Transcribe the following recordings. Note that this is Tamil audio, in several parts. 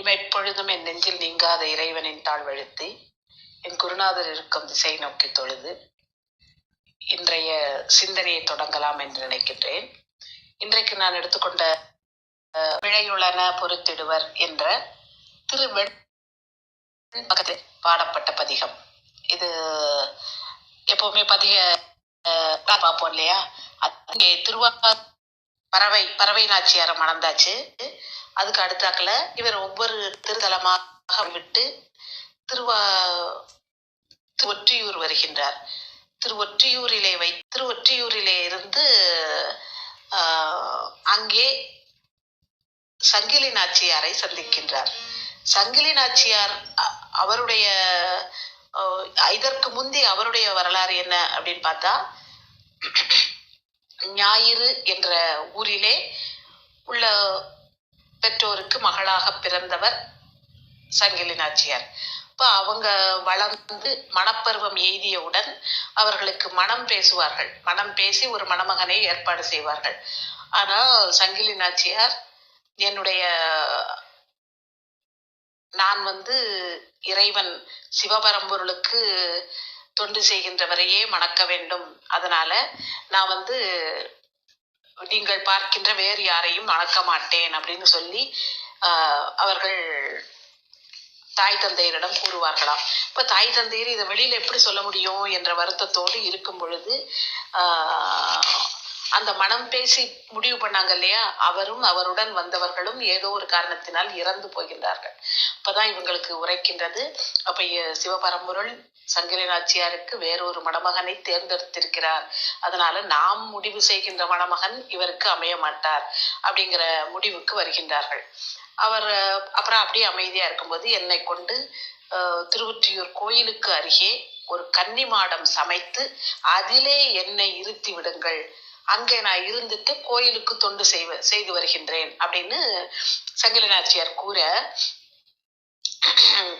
இமைப்பொழுதும் என் நெஞ்சில் நீங்காத இறைவனின் தாழ்வழுத்தி என் குருநாதர் இருக்கும் திசை நோக்கி தொழுது இன்றைய சிந்தனையை தொடங்கலாம் என்று நினைக்கின்றேன். இன்றைக்கு நான் எடுத்துக்கொண்ட பிழையுளன பொறுத்திடுவர் என்ற திருவெண் பக்கத்தில் பாடப்பட்ட பதிகம். இது எப்பவுமே பதிக பார்ப்போம் இல்லையா? அங்கே பறவை நாச்சியாரை மணந்தாச்சு. அதுக்கு அடுத்தாக்குல இவர் ஒவ்வொரு திருத்தலமாக விட்டு திருவொற்றியூர் வருகின்றார். திருவொற்றியூரிலே இருந்து அங்கே சங்கிலி நாச்சியாரை சந்திக்கின்றார். சங்கிலி நாச்சியார் அவருடைய இதற்கு முந்தி அவருடைய வரலாறு என்ன அப்படின்னு பார்த்தா, ஞாயிறு என்ற ஊரிலே உள்ள பெற்றோருக்கு மகளாக பிறந்தவர் சங்கிலி நாச்சியார். இப்ப அவங்க வளர்ந்து மணப்பருவம் எய்தியவுடன் அவர்களுக்கு மனம் பேசுவார்கள். மனம் பேசி ஒரு மணமகனை ஏற்பாடு செய்வார்கள். ஆனால் சங்கிலி நாச்சியார், நான் இறைவன் சிவபரம்பொருளுக்கு தொண்டு செய்கின்றவரையே மணக்க வேண்டும், அதனால நான் நீங்கள் பார்க்கின்ற வேறு யாரையும் மணக்க மாட்டேன் அப்படின்னு சொல்லி அவர்கள் தாய் தந்தையரிடம் கூறுவார்களாம். இப்ப தாய் தந்தையர் இதை வெளியில எப்படி சொல்ல முடியும் என்ற வருத்தத்தோடு இருக்கும் பொழுது அந்த மனம் பேசி முடிவு பண்ணாங்க இல்லையா, அவரும் அவருடன் வந்தவர்களும் ஏதோ ஒரு காரணத்தினால் இறந்து போகின்றார்கள். அப்பதான் இவங்களுக்கு உரைக்கின்றது, அப்ப சிவபரம்பொருள் சங்கிலி நாச்சியாருக்கு வேறொரு மணமகனை தேர்ந்தெடுத்திருக்கிறார், அதனால நாம் முடிவு செய்கின்ற மணமகன் இவருக்கு அமைய மாட்டார் அப்படிங்கிற முடிவுக்கு வருகின்றார்கள். அவர் அப்புறம் அப்படியே அமைதியா இருக்கும்போது என்னை கொண்டு திருவொற்றியூர் கோயிலுக்கு அருகே ஒரு கன்னி மாடம் சமைத்து அதிலே என்னை இருத்தி விடுங்கள், அங்கே நான் இருந்துட்டு கோயிலுக்கு தொண்டு செய்து வருகின்றேன் அப்படின்னு சங்கிலி நாச்சியார் கூற,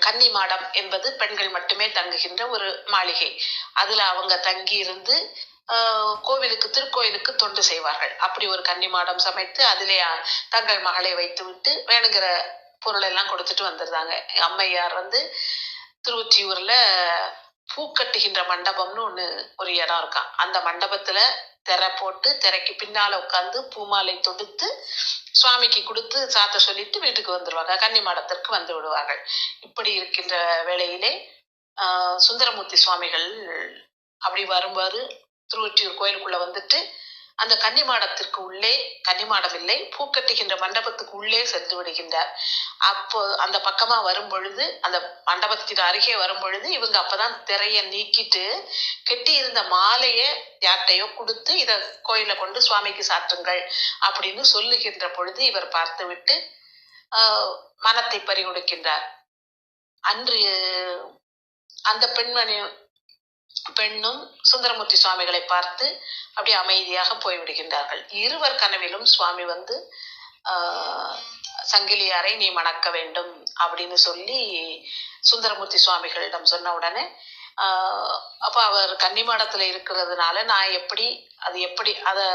கன்னி மாடம் என்பது பெண்கள் மட்டுமே தங்குகின்ற ஒரு மாளிகை. அதுல அவங்க தங்கி இருந்து திருக்கோயிலுக்கு தொண்டு செய்வார்கள். அப்படி ஒரு கன்னி மாடம் சமைத்து அதிலே தங்கள் மகளை வைத்து விட்டு வேணுங்கிற பொருள் எல்லாம் கொடுத்துட்டு வந்துருந்தாங்க. அம்மையார் திருவொற்றியூர்ல பூக்கட்டுகின்ற மண்டபம்னு ஒரு இடம் இருக்கான். அந்த மண்டபத்துல திரை போட்டு திரைக்கு பின்னால உட்கார்ந்து பூமாலை தொடுத்து சுவாமிக்கு கொடுத்து சாத்த சொல்லிட்டு வீட்டுக்கு வந்துருவாங்க, கன்னி மாடத்திற்கு வந்து விடுவார்கள். இப்படி இருக்கின்ற வேளையிலே சுந்தரமூர்த்தி சுவாமிகள் அப்படி வரும்போது திருவொற்றியூர் கோயிலுக்குள்ள வந்துட்டு அந்த கன்னிமாடத்திற்கு உள்ளே, கன்னிமாடம் இல்லை, பூக்கட்டுகின்ற மண்டபத்துக்கு உள்ளே சென்று விடுகின்றார். அப்போ அந்த பக்கமா வரும் பொழுது, அந்த மண்டபத்தின் அருகே வரும் பொழுது இவங்க அப்பதான் திரைய நீக்கிட்டு கெட்டி இருந்த மாலைய யார்ட்டையோ கொடுத்து இத கோயில கொண்டு சுவாமிக்கு சாற்றுங்கள் அப்படின்னு சொல்லுகின்ற பொழுது இவர் பார்த்து விட்டு மனத்தை பறிகொடுக்கின்றார். அன்று அந்த பெண்ணும் சுந்தரமூர்த்தி சுவாமிகளை பார்த்து அப்படியே அமைதியாக போய்விடுகின்றார்கள். இருவர் கனவிலும் சுவாமி சங்கிலியாரை நீ மணக்க வேண்டும் அப்படின்னு சொல்லி சுந்தரமூர்த்தி சுவாமிகளிடம் சொன்ன உடனே அப்ப அவர் கன்னிமாடத்துல இருக்கிறதுனால நான் எப்படி அதை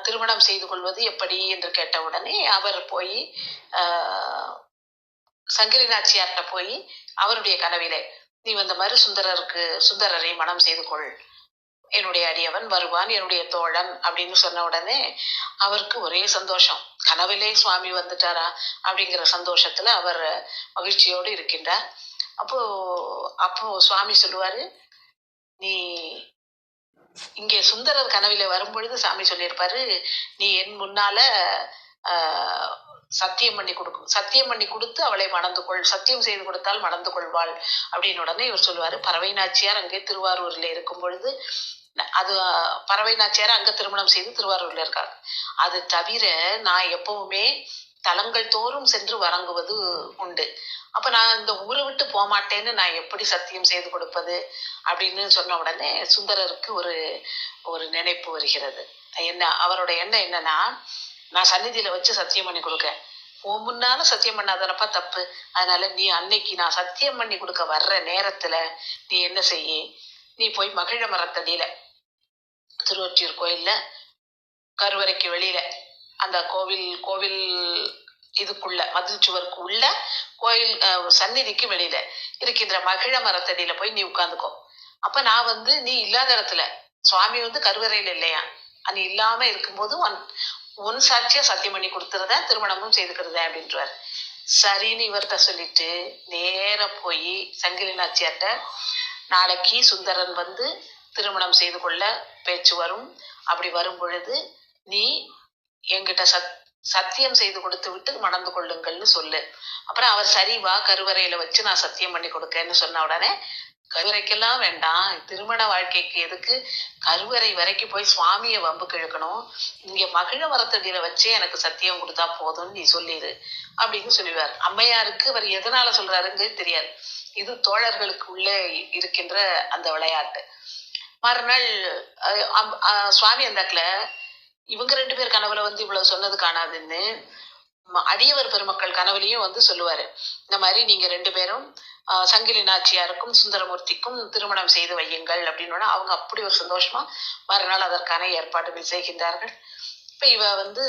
திருமணம் செய்து கொள்வது எப்படி என்று கேட்ட உடனே அவர் போய் சங்கிலி நாச்சியார்கிட்ட போய் அவருடைய கனவிலே நீ மாதிரி சுந்தரரை மனம் செய்து கொள், என்னுடைய அடியவன் வருவான், என்னுடைய தோழன் அப்படின்னு சொன்ன உடனே அவருக்கு ஒரே சந்தோஷம். கனவிலே சுவாமி வந்துட்டாரா அப்படிங்கிற சந்தோஷத்துல அவர் மகிழ்ச்சியோடு இருக்கின்றார். அப்போ சுவாமி சொல்லுவாரு, நீ இங்கே சுந்தரர் கனவில வரும்பொழுது சாமி சொல்லியிருப்பாரு, நீ என் முன்னால சத்தியம் பண்ணி கொடுத்து அவளை மணந்து கொள், சத்தியம் செய்து கொடுத்தால் மணந்து கொள்வாள் அப்படின்னு உடனே இவர் சொல்லுவாரு, பறவை நாச்சியார் அங்கே திருவாரூர்ல இருக்கும் பொழுது அது பறவை நாச்சியார் அங்க திருமணம் செய்து திருவாரூர்ல இருக்காங்க. அது தவிர நான் எப்பவுமே தலங்கள் தோறும் சென்று வணங்குவது உண்டு. அப்ப நான் இந்த ஊரை விட்டு போகமாட்டேன்னு நான் எப்படி சத்தியம் செய்து கொடுப்பது அப்படின்னு சொன்ன உடனே சுந்தரருக்கு ஒரு நினைப்பு வருகிறது. அவரோட எண்ணம் என்னன்னா, நான் சந்நிதியில வச்சு சத்தியம் பண்ணி கொடுக்கேன், உன் முன்னாலும் சத்தியம் பண்ணாதனப்பா தப்பு, அதனால நீ அன்னைக்கு நான் சத்தியம் பண்ணி கொடுக்க வர்ற நேரத்துல நீ என்ன செய்ய, நீ போய் மகிழ மரத்தடியில திருவொற்றியூர் கோயில்ல கருவறைக்கு வெளியில அந்த கோவில் இதுக்குள்ள மதில் சுவருக்கு உள்ள கோயில் சந்நிதிக்கு வெளியில இருக்கின்ற மகிழ மரத்தடியில போய் நீ உட்கார்ந்துக்கோ. அப்ப நான் வந்து நீ இல்லாத இடத்துல சுவாமி வந்து கருவறையில இல்லையா, நீ இல்லாம இருக்கும்போது உன் சாட்சியா சத்தியம் பண்ணி கொடுத்துறத திருமணமும் செய்துக்கிறத அப்படின்றாரு. சரின்னு இவர்கிட்ட சொல்லிட்டு நேர போய் சங்கிலி நாச்சியார்ட்ட, நாளைக்கு சுந்தரன் வந்து திருமணம் செய்து கொள்ள பேச்சு வரும். அப்படி வரும் பொழுது நீ என்கிட்ட சத்தியம் செய்து கொடுத்து விட்டு மணந்து கொள்ளுங்கள்னு சொல்லு. அப்புறம் அவர் சரி வா கருவறையில வச்சு நான் சத்தியம் பண்ணி கொடுக்கேன்னு சொன்ன உடனே, கருவறைக்கெல்லாம் வேண்டாம், திருமண வாழ்க்கைக்கு எதுக்கு கருவறை வரைக்கும் போய் சுவாமிய வம்புக்கு இழுக்கணும், இங்க மகிழ மரத்தடியில வச்சே எனக்கு சத்தியம் கொடுத்தா போதும்னு நீ சொல்லிடு அப்படின்னு சொல்லுவார். அம்மையாருக்கு அவர் எதனால சொல்றாருங்கிறது தெரியாது. இது தோழர்களுக்கு உள்ளே இருக்கின்ற அந்த விளையாட்டு. மறுநாள் சுவாமி அந்தாக்குல இவங்க 2 பேர் கனவுல வந்து இவ்வளவு சொன்னது காணாதுன்னு அடியவர் பெருமக்கள் கனவுலையும் வந்து சொல்லுவாரு. இந்த மாதிரி நீங்க 2 பேரும் சங்கிலி நாச்சியாருக்கும் சுந்தரமூர்த்திக்கும் திருமணம் செய்து வையுங்கள் அப்படின்னு அவங்க அப்படி ஒரு சந்தோஷமா மறுநாள் அதற்கான ஏற்பாடுகள் செய்கின்றார்கள். இப்ப இவ வந்து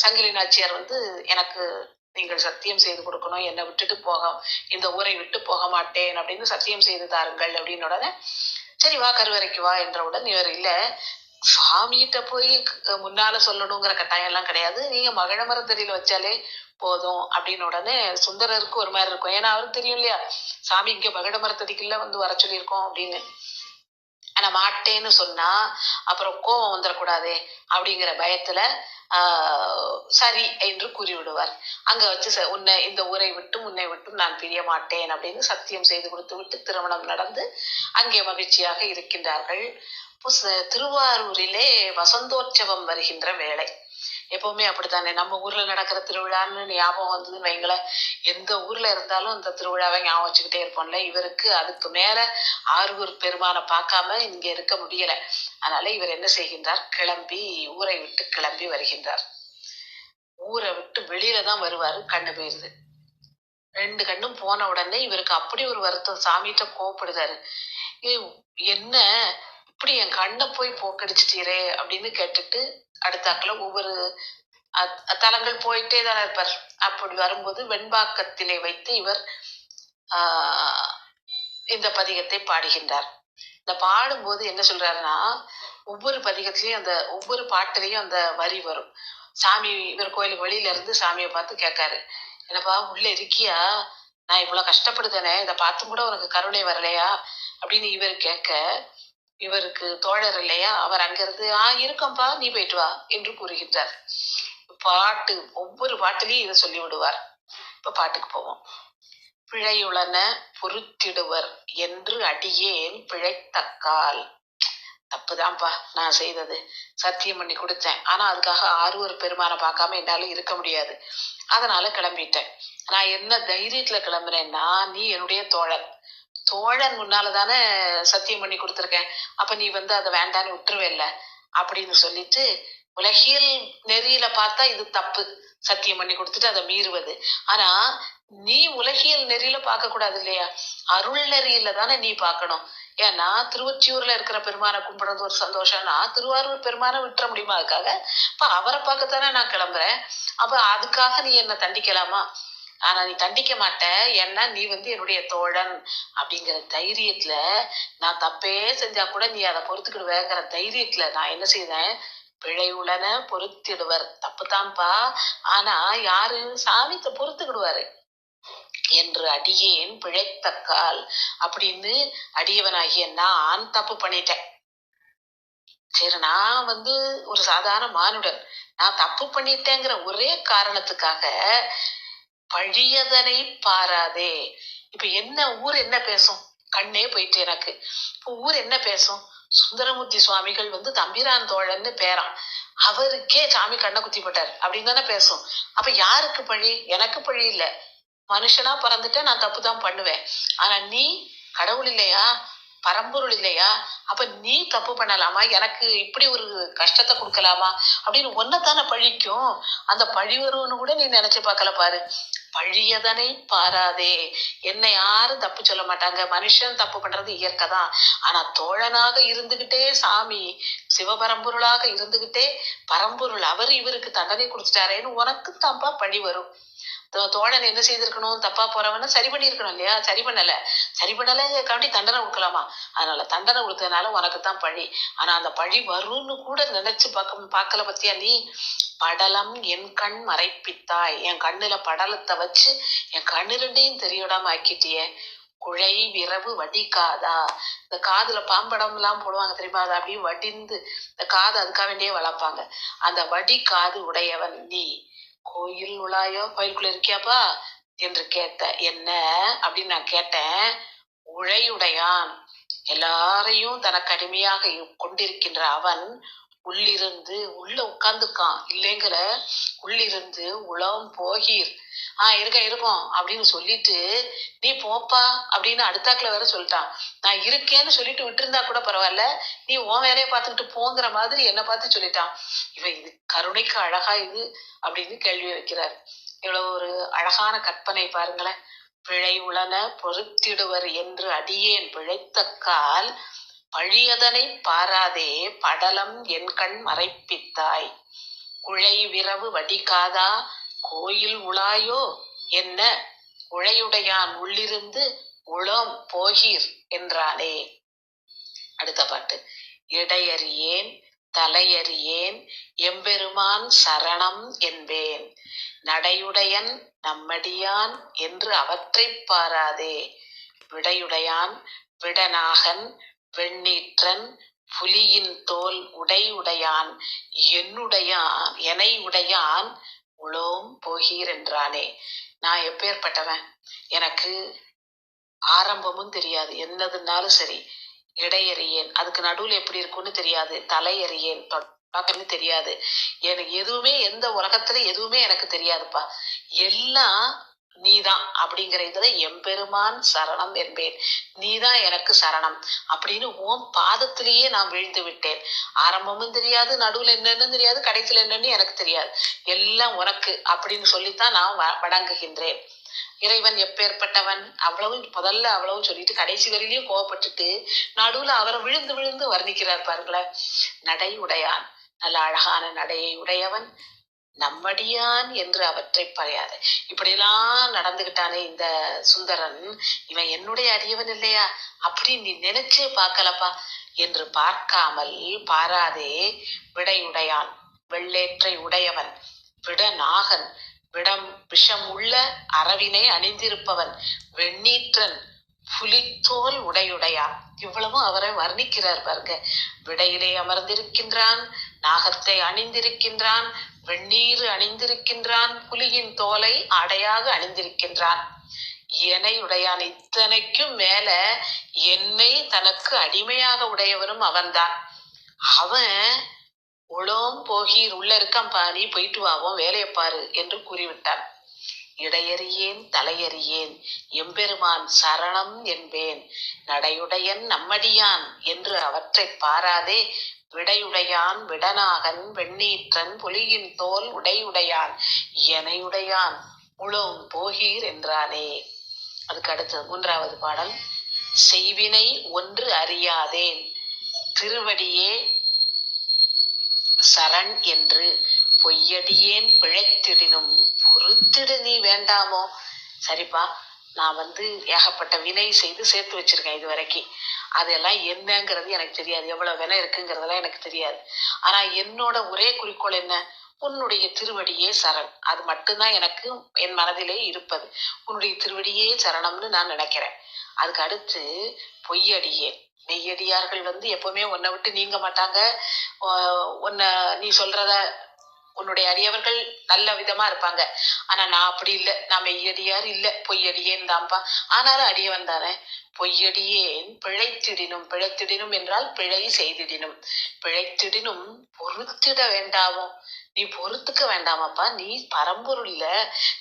சங்கிலி நாச்சியார் வந்து எனக்கு நீங்கள் சத்தியம் செய்து கொடுக்கணும், என்னை விட்டுட்டு இந்த ஊரை விட்டு போக மாட்டேன் அப்படின்னு சத்தியம் செய்து தாருங்கள் அப்படின்னு உடனே, சரி வா கருவறைக்கு வா என்றவுடன் இவர் இல்ல, சுவாமிகிட்ட போய் முன்னால சொல்லணுங்கிற கட்டாயம் எல்லாம் கிடையாது, நீங்க மகிழ மரத்தடியில வச்சாலே போதும் அப்படின்னு உடனே சுந்தரருக்கு ஒரு மாதிரி இருக்கும். ஏன்னா அவருக்கு தெரியும் இல்லையா, சாமி இங்க மகிழ மரத்தடிக்குள்ள வந்து வர சொல்லியிருக்கோம் அப்படின்னு. ஆனா மாட்டேன்னு சொன்னா அப்புறம் கோபம் வந்துடக்கூடாதே அப்படிங்கிற பயத்துல சரி என்று கூறிவிடுவார். அங்க வச்சு உன்னை இந்த ஊரை விட்டும் உன்னை விட்டும் நான் பிரிய மாட்டேன் அப்படின்னு சத்தியம் செய்து கொடுத்து விட்டு திருமணம் நடந்து அங்கே மகிழ்ச்சியாக இருக்கின்றார்கள். திருவாரூரிலே வசந்தோற்சவம் வருகின்ற வேளை. எப்பவுமே அப்படித்தானே, நம்ம ஊர்ல நடக்கிற திருவிழான்னு ஞாபகம் வந்ததுன்னு வைங்களேன், எந்த ஊர்ல இருந்தாலும் அந்த திருவிழாவை ஞாபகம் வச்சுக்கிட்டே இருப்போம்ல. இவருக்கு அதுக்கு மேல ஆரூர் பெருமானை பார்க்காம இங்க இருக்க முடியல. அதனால இவர் என்ன செய்கின்றார், கிளம்பி ஊரை விட்டு கிளம்பி வருகின்றார். ஊரை விட்டு வெளியில தான் வருவாரு, கண்ணு போயிருது. 2 கண்ணும் போன உடனே இவருக்கு அப்படி ஒரு வருத்தம், சாமிகிட்ட கோவப்படுதாரு. என்ன இப்படி என் கண்ணை போய் போக்கடிச்சிட்டீரே அப்படின்னு கேட்டுட்டு அடுத்தாக்குல ஒவ்வொரு தலங்கள் போயிட்டே தானே இருப்பார். அப்படி வரும்போது வெண்பாக்கத்திலே வைத்து இவர் இந்த பதிகத்தை பாடுகின்றார். இந்த பாடும்போது என்ன சொல்றாருன்னா, ஒவ்வொரு பதிகத்திலையும் அந்த ஒவ்வொரு பாட்டுலையும் அந்த வரி வரும். சாமி இவர் கோயிலுக்கு வெளியில இருந்து சாமியை பார்த்து கேட்காரு, என்னப்பா உள்ள இருக்கியா, நான் இவ்வளவு கஷ்டப்படுதேனே, இதை பார்த்தும் கூட உனக்கு கருணை வரலையா அப்படின்னு இவர் கேட்க, இவருக்கு தோழர் இல்லையா, அவர் அங்கிருந்து இருக்கம்பா நீ போயிட்டு வா என்று கூறுகின்றார். பாட்டு ஒவ்வொரு பாட்டிலையும் இதை சொல்லி விடுவார். இப்ப பாட்டுக்கு போவோம். பிழையுளன பொறுத்திடுவர் என்று அடியேன் பிழைத்தக்கால். தப்புதான்ப்பா நான் செய்தது, சத்தியம் பண்ணி கொடுத்தேன், ஆனா அதுக்காக ஆரூர் பெருமானை பார்க்காம என்னால இருக்க முடியாது, அதனால கிளம்பிட்டேன். நான் என்ன தைரியத்துல கிளம்புறேன்னா, நீ என்னுடைய தோழன், தோழன் முன்னாலதானே சத்தியம் பண்ணி கொடுத்துருக்கேன், அப்ப நீ வந்து அதை வேண்டான்னு விட்டுருவேல்ல அப்படின்னு சொல்லிட்டு, உலகியல் நெறியில பார்த்தா இது தப்பு, சத்தியம் பண்ணி கொடுத்துட்டு அதை மீறுவது. ஆனா நீ உலகியல் நெறியில பார்க்க கூடாது இல்லையா, அருள் நெறியில தானே நீ பார்க்கணும். ஏன்னா திருவொற்றியூர்ல இருக்கிற பெருமானை கும்பிடுறது ஒரு சந்தோஷம்னா திருவாரூர் பெருமானை விட்டுற முடியுமா அதுக்காக? அப்ப அவரை பார்க்கத்தானே நான் கிளம்புறேன், அப்ப அதுக்காக நீ என்ன தண்டிக்கலாமா? ஆனா நீ தண்டிக்க மாட்ட, ஏன்னா நீ வந்து என்னுடைய தோழன் அப்படிங்கிற தைரியத்துல, நான் தப்பே செஞ்சா கூட நீ அதை பொறுத்துக்கிடுவேங்கிற தைரியத்துல நான் என்ன செய்தேன், பிழை உளன பொறுத்திடுவர், தப்புதான்ப்பா, ஆனா யாரு, சாமித்தை பொறுத்துக்கிடுவாரு என்று அடியேன் பிழைத்தக்கால் அப்படின்னு அடியவனாகிய நான் தப்பு பண்ணிட்டேன். சரி, நான் வந்து ஒரு சாதாரண மானுடன், நான் தப்பு பண்ணிட்டேங்கிற ஒரே காரணத்துக்காக பழியதனை பாராதே. இப்ப என்ன ஊர் என்ன பேசும், கண்ணே போயிட்டு எனக்கு. இப்ப ஊர் என்ன பேசும், சுந்தரமூர்த்தி சுவாமிகள் வந்து தம்பிரான் தோழன்னு பேரான், அவருக்கே சாமி கண்ணை குத்தி போட்டார் அப்படின்னு தானே பேசும். அப்ப யாருக்கு பழி, எனக்கு பழி இல்ல, மனுஷனா பிறந்துட்டு நான் தப்புதான் பண்ணுவேன். ஆனா நீ கடவுள் இல்லையா, பரம்பொருள் இல்லையா, அப்ப நீ தப்பு பண்ணலாமா, எனக்கு இப்படி ஒரு கஷ்டத்தை கொடுக்கலாமா அப்படின்னு ஒன்னதானே பழிக்கும். அந்த பழி வரும்னு கூட நீ நினைச்சு பார்க்கல பாரு. பழியதனை பாராதே, என்னை யாரும் தப்பு சொல்ல மாட்டாங்க, மனுஷன் தப்பு பண்றது இயற்கை தான், ஆனா தோழனாக இருந்துகிட்டே, சாமி சிவபரம்பொருளாக இருந்துகிட்டே, பரம்பொருள் அவர் இவருக்கு தண்டனை கொடுத்துட்டாரேன்னு உனக்கு தான்ப்பா பழி வரும். தோழன் என்ன செய்திருக்கணும்? தப்பா போறவன சரி பண்ணியிருக்கணும் இல்லையா? சரி பண்ணல. சரி பண்ணலங்கிறதுக்காண்டி தண்டனை கொடுக்கலாமா? அதனால தண்டனை கொடுத்ததுனால உனக்குத்தான் பழி. ஆனா அந்த பழி வரும்னு கூட நினைச்சு பார்க்கல பத்தியா நீ? படலம் என் கண் மறைப்பித்தாய். என் கண்ணுல படலத்தை வச்சு என் கண்ணு ரெண்டையும் தெரியவிடாம ஆக்கிட்டியே. குழை விரவு வடிக்காதா. இந்த காதுல பாம்படம் எல்லாம் போடுவாங்க தெரியுமா? அது அப்படியே வடிந்து இந்த காது அதுக்காக வேண்டியே வளர்ப்பாங்க. அந்த வடி காது உடையவன் நீ. கோயில் உலாயோ, கோயிலுக்குள்ள இருக்கியாப்பா என்று கேட்ட. என்ன அப்படின்னு நான் கேட்டேன். உழையுடையான், எல்லாரையும் தனக்கு அடிமையாக கொண்டிருக்கின்ற அவன் உள்ளிருந்து உள்ள உட்கார்ந்துக்கான் இல்லைங்கிற. உள்ளிருந்து உளம் போகீர். இருக்கும் அப்படின்னு சொல்லிட்டு நீ போப்பா அப்படின்னு அடுத்தாக்குல வேற சொல்லிட்டான். நான் இருக்கேன்னு சொல்லிட்டு விட்டுருந்தா கூட பரவாயில்ல, நீ உன் வேலையை பார்த்துக்கிட்டு போங்கிற மாதிரி என்ன பார்த்து சொல்லிட்டான். இவன் இது கருணைக்கு அழகா இது அப்படின்னு கேள்வி வைக்கிறார். இவ்வளவு ஒரு அழகான கற்பனை பாருங்களேன். பிழை உளன பொறுத்திடுவர் என்று அடியேன் பிழைத்தக்கால் பழியதனை பாராதே படலம் என் கண் மறைப்பித்தாய். குழை விரவு வடிகாதா கோயில் உலாயோ என்ன உழையுடையான் உள்ளிருந்து உளம் போகீர் என்றானே. அடுத்த பாட்டு. இடையறியேன் தலையறியேன் எம்பெருமான் சரணம் என்பேன். நடையுடையன் நம்மடியான் என்று அவற்றை பாராதே. விடையுடையான் விடநாகன் வெண்ணீற்றன் புலியின் தோல் உடையான் எனை உடையான் உளோம் போகீர் என்றானே. நான் எப்பேற்பட்டவன்? எனக்கு ஆரம்பமும் தெரியாது, என்னதுன்னாலும் சரி. இடையறியேன், அதுக்கு நடுவில் எப்படி இருக்கும்னு தெரியாது. தலையறியேன், தொடக்கம்னு தெரியாது. எனக்கு எதுவுமே, எந்த உலகத்துல எதுவுமே எனக்கு தெரியாதுப்பா. எல்லாம் நீதான் அப்படிங்கிற இதுல எம்பெருமான் சரணம் என்பேன். நீதான் எனக்கு சரணம் அப்படின்னு உன் பாதத்திலேயே நான் வீழ்ந்து விட்டேன். ஆரம்பமும் தெரியாது, நடுவுல என்னன்னு தெரியாது, கடைசியில என்னன்னு எனக்கு தெரியாது. எல்லாம் உனக்கு அப்படின்னு சொல்லித்தான் நான் வணங்குகின்றேன். இறைவன் எப்பேற்பட்டவன்? அவ்வளவு முதல்ல அவ்வளவு சொல்லிட்டு கடைசி வரையிலையும் கோவப்பட்டுட்டு நடுவுல அவரை விழுந்து விழுந்து வர்ணிக்கிறார் பாருங்களேன். நடை உடையான், நல்ல அழகான நடையை உடையவன், நம்மடியான் என்று அவற்றை பறையாத. இப்படியெல்லாம் நடந்துகிட்டானே இந்த சுந்தரன், இவன் என்னுடைய அடியவன் இல்லையா அப்படி நீ நினைச்சே பார்க்கலப்பா என்று பார்க்காமல் பாராதே. விடையுடையான், வெள்ளேற்றை உடையவன், விடநாகன், விடம் விஷம் உள்ள அரவினை அணிந்திருப்பவன், வெண்ணீற்றன், புலித்தோல் உடையான். இவ்வளவும் அவரை வர்ணிக்கிறார் பாருங்க. விடையிலே அமர்ந்திருக்கின்றான், நாகத்தை அணிந்திருக்கின்றான், வெந்நீர் அணிந்திருக்கின்றான், புலியின் தோலை ஆடையாக அணிந்திருக்கின்றான். என்னை உடையான். இத்தனைக்கும் மேல என்னை தனக்கு அடிமையாக உடையவரும் அவன்தான். அவன் உளோம் போகீர், உள்ள இருக்கான் பாரி, போயிட்டு வாவோம், வேலையை பாரு என்று கூறிவிட்டான். இடையறியேன் தலையறியேன் எம்பெருமான் சரணம் என்பேன். நடையுடையன் நம்மடியான் என்று அவற்றை பாராதே. விடையுடையான் விடநாகன் வெண்ணீற்றன் புலியின் தோல் உடையான் எனையுடையான் உளோம் போகீர் என்றானே. அதுக்கு அடுத்தது 3வது பாடல். செய்வினை ஒன்று அறியாதேன் திருவடியே சரண் என்று பொய்யடியேன் பிழைத்திடினும் பொறுத்திடு நீ வேண்டாமோ. சரிப்பா, நான் ஏகப்பட்ட வினை செய்து சேர்த்து வச்சிருக்கேன் இது வரைக்கும். அதெல்லாம் என்னங்கிறது எனக்கு தெரியாது, எவ்வளவு வினை இருக்குங்கிறதெல்லாம் எனக்கு தெரியாது. ஆனா என்னோட ஒரே குறிக்கோள் என்ன? உன்னுடைய திருவடியே சரண். அது மட்டும்தான் எனக்கு என் மனதிலே இருப்பது. உன்னுடைய திருவடியே சரணம்னு நான் நினைக்கிறேன். அதுக்கு அடுத்து பொய்யடியேன். மெய்யடியார்கள் எப்பவுமே உன்னை விட்டு நீங்க மாட்டாங்க. உன்னை நீ சொல்றத உன்னுடைய அடியவர்கள் நல்ல விதமா இருப்பாங்க. ஆனா நான் அப்படி இல்லை, நான் மெய்யடியார் இல்ல, பொய்யடியேன் தான்ப்பா. ஆனாலும் அடியவன் தானே. பொய்யடியேன் பிழைத்திடினும், பிழைத்திடினும் என்றால் பிழை செய்திடினும், பிழைத்திடினும் பொறுத்திட வேண்டாமோ. நீ பொறுத்துக்க வேண்டாமாப்பா, நீ பரம்பொருள் இல்ல.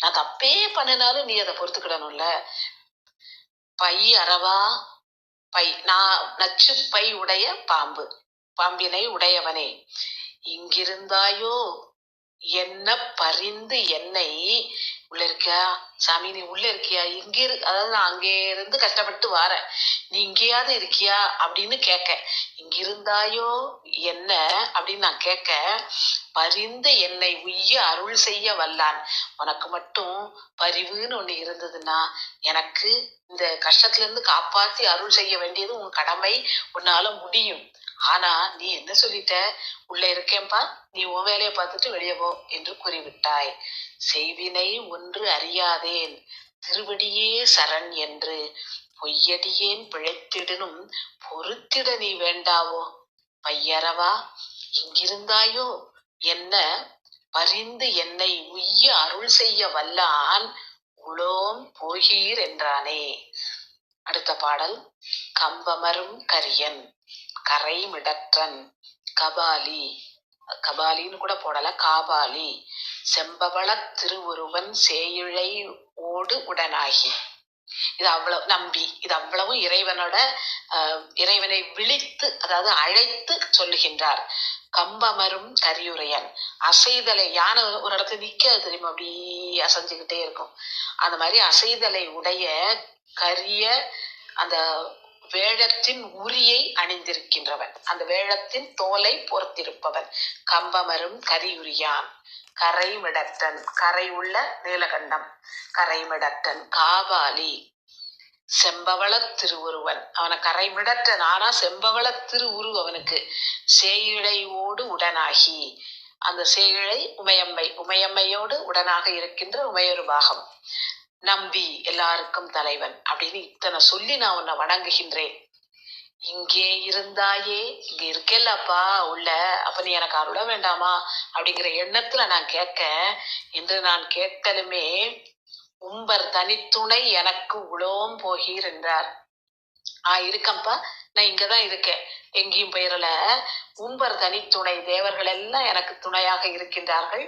நான் தப்பே பண்ணினாலும் நீ அதை பொறுத்துக்கிடணும்ல. பை அறவா பை, நான் நச்சு பை உடைய பாம்பு, பாம்பினை உடையவனே. இங்கிருந்தாயோ என்ன பரிந்து என்னை உள்ள இருக்கியா சாமி, நீ உள்ள இருக்கியா, இங்க அதாவது நான் அங்கே இருந்து கஷ்டப்பட்டு வாரேன், நீ இங்கேயாவது இருக்கியா அப்படின்னு கேட்க, இங்க இருந்தாயோ என்ன அப்படின்னு நான் கேட்க, பரிந்து என்னை உய்ய அருள் செய்ய வல்லான். உனக்கு மட்டும் பரிவுன்னு ஒண்ணு இருந்ததுன்னா எனக்கு இந்த கஷ்டத்துல இருந்து காப்பாத்தி அருள் செய்ய வேண்டியது உன் கடமை, உன்னால முடியும். ஆனா நீ என்ன சொல்லிட்ட, உள்ள இருக்கேன்பா, நீ உன் வேலையை பார்த்துட்டு வெளியே போ என்று கூறிவிட்டாய். செய்வினை ஒன்று அறியாதேன் திருவடியே சரண் என்று பொய்யடியேன் பிழைத்திடனும் பொறுத்திட நீ வேண்டாவோ. பையரவா, இங்கிருந்தாயோ என்ன பரிந்து என்னை உய்ய அருள் செய்ய வல்லான் உளோம் போகீர் என்றானே. அடுத்த பாடல். கம்பமரும் கரியன் கரைமிடற்றன் கபாலி, கபாலின்னு கூட போடல, காபாலி செம்பவள திருவுருவன் சேயிழை ஓடு உடனாகி. இது அவ்வளவு நம்பி, இது அவ்வளவும் இறைவனோட இறைவனை விழித்து, அதாவது அழைத்து சொல்லுகின்றார். கம்பமரும் கரியுரையன், அசைதலை, யானை ஒரு இடத்துல நிக்க தெரியுமா, அப்படி அசைஞ்சுக்கிட்டே இருக்கும். அந்த மாதிரி அசைதலை உடைய கரிய அந்த வேழத்தின் உரியை அணிந்திருக்கின்றவன், அந்த வேழத்தின் தோலை போர்த்திருப்பவன் கம்பமரும் கரியுரியான். கரைமிடற்றன், கரை உள்ள நீலகண்டம், கரைமிடற்றன் காபாலி செம்பவள திருவுருவன், அவனை கரைமிடற்றன், ஆனா செம்பவள திருவுரு அவனுக்கு. சேயிழையோடு உடனாகி, அந்த சேயிழை உமையம்மை, உமையம்மையோடு உடனாக இருக்கின்ற உமையொரு பாகம். நம்பி, எல்லாருக்கும் தலைவன் அப்படின்னு இத்தனை சொல்லி நான் உன்னை வணங்குகின்றேன். இங்கே இருந்தாயே, இங்க இருக்கேல்லப்பா உள்ள, அப்ப நீ எனக்கு அருள வேண்டாமா அப்படிங்கிற எண்ணத்துல நான் கேட்க, என்று நான் கேட்டலுமே உம்பர் தனித்துணை எனக்கு உளோம் போகீர் என்றார். இருக்கம்பா, நான் இங்கதான் இருக்கேன், எங்கேயும் பெயரல. உம்பர் தனித்துணை, தேவர்கள் எல்லாம் எனக்கு துணையாக இருக்கின்றார்கள்,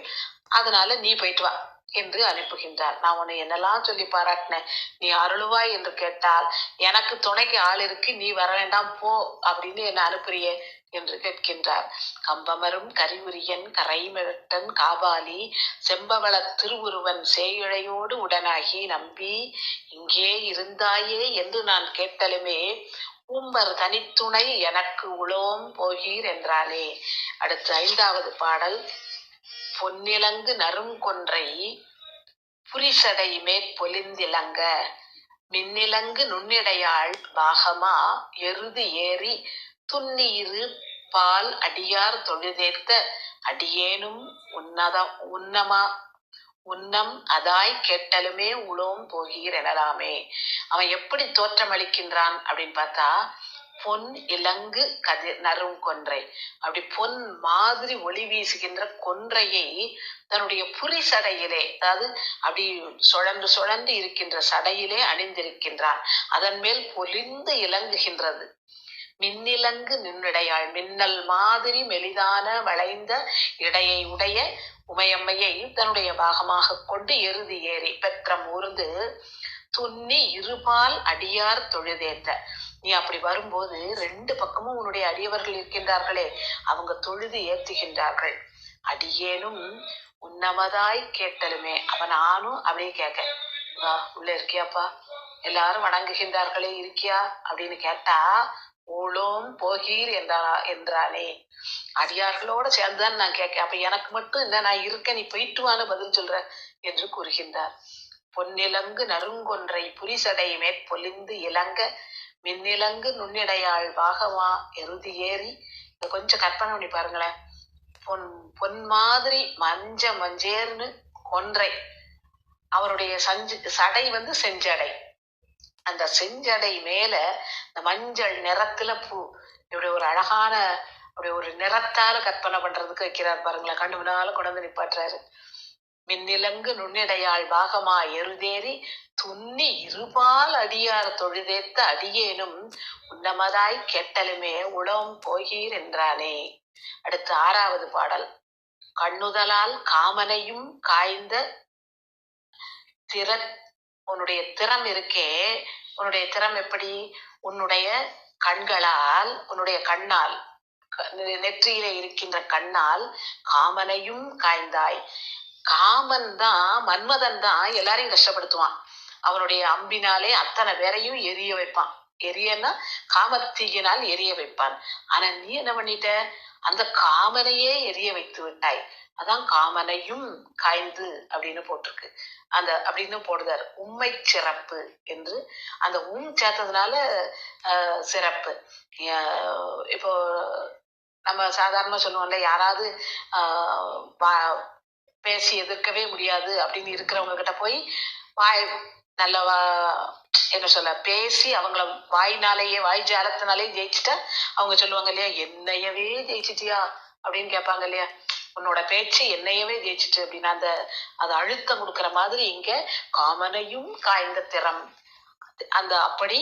அதனால நீ போயிட்டு வா என்று அனுப்புகின்றார். நான் உன்னை என்னெல்லாம் சொல்லி பாராட்டினேன், நீ அருளுவாய் என்று கேட்டால் எனக்கு துணைக்கு ஆள் இருக்கு, நீ வர வேண்டாம் போ அப்படின்னு என்ன அனுப்புறியே என்று கேட்கின்றார். கம்பமரும் கரிவுரியன் கரைமிழட்டன் காபாலி செம்பவள திருவுருவன் சேயிழையோடு உடனாகி நம்பி இங்கே இருந்தாயே என்று நான் கேட்டலுமே உம்பர் தனித்துணை எனக்கு உளோம் போகீர் என்றானே. அடுத்து 5வது பாடல். பொன்னிலங்கு நறுங்கொன்றை புரிசடை மேற்பொலிந்திலங்க மின்னிலங்கு நுண்ணிடையாள் பாகமா எருது ஏறி துன்னியிரு பால் அடியார் தொழுதேத்த அடியேனும் உன்னம் அதாய் கேட்டலுமே உளோம் போகீர் எனலாமே. அவன் எப்படி தோற்றமளிக்கின்றான் அப்படின்னு பார்த்தா, பொன் இலங்கு கதிர் நறும் கொன்றை, அப்படி பொன் மாதிரி ஒளி வீசுகின்ற கொன்றையை தன்னுடைய புரி சடையிலே, அதாவது அப்படி சுழன்று சுழன்று இருக்கின்ற சடையிலே அணிந்திருக்கின்றான். அதன் மேல் பொலிந்து இலங்குகின்றது. மின்னிலங்கு நின்னிடையாள், மின்னல் மாதிரி மெலிதான வளைந்த இடையை உடைய உமையம்மையை தன்னுடைய பாகமாக கொண்டு எருது ஏறி பெற்றம் ஊர்ந்து துன்னி இருபால் அடியார் தொழுதேத்த. நீ அப்படி வரும்போது 2 பக்கமும் உன்னுடைய அடியவர்கள் இருக்கின்றார்களே, அவங்க தொழுது ஏத்துகின்றார்கள். அடியேனும் உன்னமதாய் கேட்டலுமே, அப்ப நானும் அப்படியே கேட்க, உள்ள இருக்கியாப்பா, எல்லாரும் வணங்குகின்றார்களே இருக்கியா அப்படின்னு கேட்டா ஊழோம் போகீர் என்றானே. அடியார்களோட சேர்ந்துதான் நான் கேட்க, அப்ப எனக்கு மட்டும் என்ன, நான் இருக்க, நீ போயிட்டு வான்னு பதில் சொல்ற என்று கூறுகின்றார். பொன்னிலங்கு நறுங்கொன்றை புரிசடை மேற்பொலிந்து இலங்க மின்னிலங்கு நுண்ணிடையாள் பாகமா எருதி ஏறி. இதை கொஞ்சம் கற்பனை பண்ணி பாருங்களேன். பொன் மாதிரி மஞ்சேர்னு கொன்றை, அவருடைய சடை செஞ்சடை, அந்த செஞ்சடை மேல இந்த மஞ்சள் நிறத்துல பூ, இப்படி ஒரு அழகான அப்படி ஒரு நிறத்தால கற்பனை பண்றதுக்கு வைக்கிறார் பாருங்களேன். கண்ணு முன்னால கொண்டு நிப்பாட்டுறாரு. மின்னிலங்கு நுண்ணிடையாள் பாகமா எருதேறி துன்னி இருபால் அடியார் தொழுதேத்த அடியேனும் உன்னமதாய் கேட்டலுமே உளோம் போகீர் என்றானே. அடுத்து 6வது பாடல். கண்ணுதலால் காமனையும் காய்ந்த உன்னுடைய திறம் இருக்கே, உன்னுடைய திறம் எப்படி, உன்னுடைய கண்களால், உன்னுடைய கண்ணால் நெற்றியிலே இருக்கின்ற கண்ணால் காமனையும் காய்ந்தாய். காமன் தான், மன்மதன் தான் எல்லாரையும் கஷ்டப்படுத்துவான். அவனுடைய அம்பினாலே அத்தனை பேரையும் எரிய வைப்பான். எரியன்னா காமத்தீயினால் எரிய வைப்பான். ஆனா நீ என்ன பண்ணிட்ட? அந்த காமனையே எரிய வைத்து விட்டாய். அதான் காமனையும் காய்ந்து அப்படின்னு போட்டிருக்கு. அந்த அப்படின்னு போடுதார். உண்மை சிறப்பு என்று அந்த சேர்த்ததுனால சிறப்பு. இப்போ நம்ம சாதாரணமா சொல்லுவோம்ல, யாராவது பேசி எதிர்க்கவே முடியாது அப்படின்னு இருக்கிறவங்க கிட்ட போய் வாய் நல்ல என்ன சொல்ல பேசி அவங்கள வாய்னாலேயே வாய் ஜாலத்தினாலே ஜெயிச்சுட்டா அவங்க சொல்லுவாங்க இல்லையா, என்னையவே ஜெயிச்சிட்டியா அப்படின்னு கேட்பாங்க இல்லையா, உன்னோட பேச்சு என்னையவே ஜெயிச்சுட்டு அப்படின்னா அந்த அது அழுத்தம் கொடுக்குற மாதிரி இங்க காமனையும் காய்ந்த திறம். அந்த அப்படி